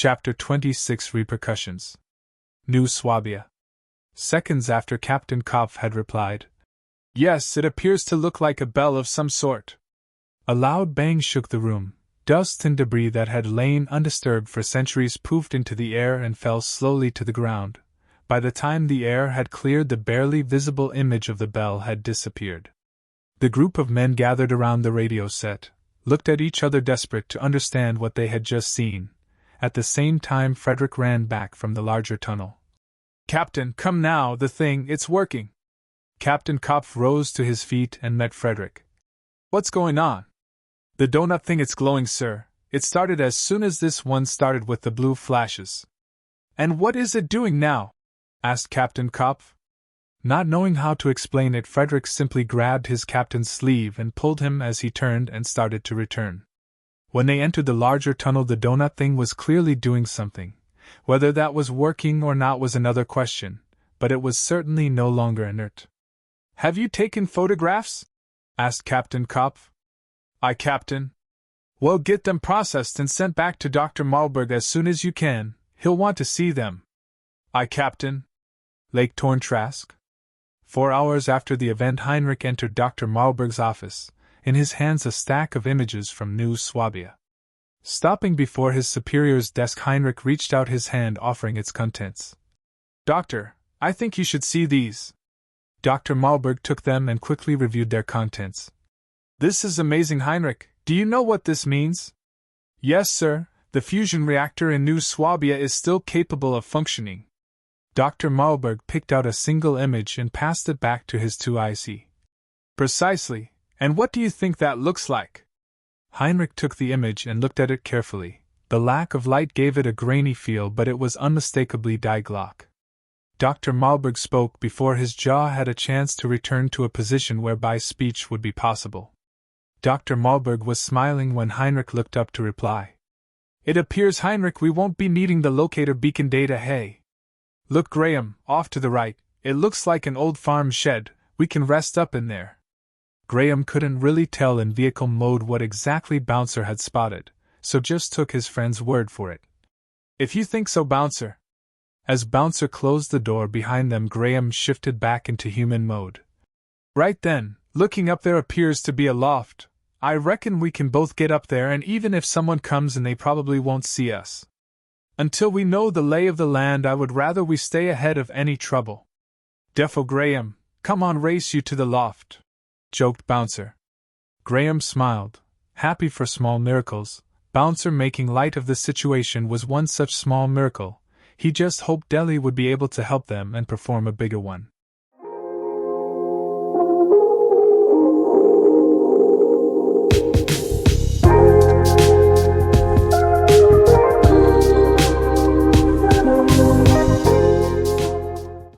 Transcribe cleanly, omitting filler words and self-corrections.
Chapter 26 Repercussions. New Swabia. Seconds after Captain Kopf had replied, "Yes, it appears to look like a bell of some sort." A loud bang shook the room. Dust and debris that had lain undisturbed for centuries poofed into the air and fell slowly to the ground. By the time the air had cleared, the barely visible image of the bell had disappeared. The group of men gathered around the radio set looked at each other, desperate to understand what they had just seen. At the same time, Frederick ran back from the larger tunnel. "Captain, come now, it's working!" Captain Kopf rose to his feet and met Frederick. "What's going on?" "The donut thing, it's glowing, sir. It started as soon as this one started with the blue flashes." "And what is it doing now?" asked Captain Kopf. Not knowing how to explain it, Frederick simply grabbed his captain's sleeve and pulled him as he turned and started to return. When they entered the larger tunnel, the donut thing was clearly doing something. Whether that was working or not was another question, but it was certainly no longer inert. "Have you taken photographs?" asked Captain Kopf. "Aye, Captain." "Well, get them processed and sent back to Dr. Marlberg as soon as you can. He'll want to see them." "Aye, Captain." Lake Torn Trask. 4 hours after the event, Heinrich entered Dr. Marlberg's office, in his hands a stack of images from New Swabia. Stopping before his superior's desk, Heinrich reached out his hand, offering its contents. "Doctor, I think you should see these." Dr. Marlberg took them and quickly reviewed their contents. "This is amazing, Heinrich. Do you know what this means?" "Yes, sir. The fusion reactor in New Swabia is still capable of functioning." Dr. Marlberg picked out a single image and passed it back to his two eyes. "Precisely. And what do you think that looks like?" Heinrich took the image and looked at it carefully. The lack of light gave it a grainy feel, but it was unmistakably Diglok. Dr. Marlberg spoke before his jaw had a chance to return to a position whereby speech would be possible. Dr. Marlberg was smiling when Heinrich looked up to reply. "It appears, Heinrich, we won't be needing the locator beacon data, hey? Look, Graham, off to the right, it looks like an old farm shed. We can rest up in there." Graham couldn't really tell in vehicle mode what exactly Bouncer had spotted, so just took his friend's word for it. "If you think so, Bouncer." As Bouncer closed the door behind them, Graham shifted back into human mode. "Right then, looking up there appears to be a loft. I reckon we can both get up there, and even if someone comes in, they probably won't see us. Until we know the lay of the land, I would rather we stay ahead of any trouble." "Defo, Graham, come on, race you to the loft," joked Bouncer. Graham smiled, happy for small miracles. Bouncer making light of the situation was one such small miracle. He just hoped Deli would be able to help them and perform a bigger one.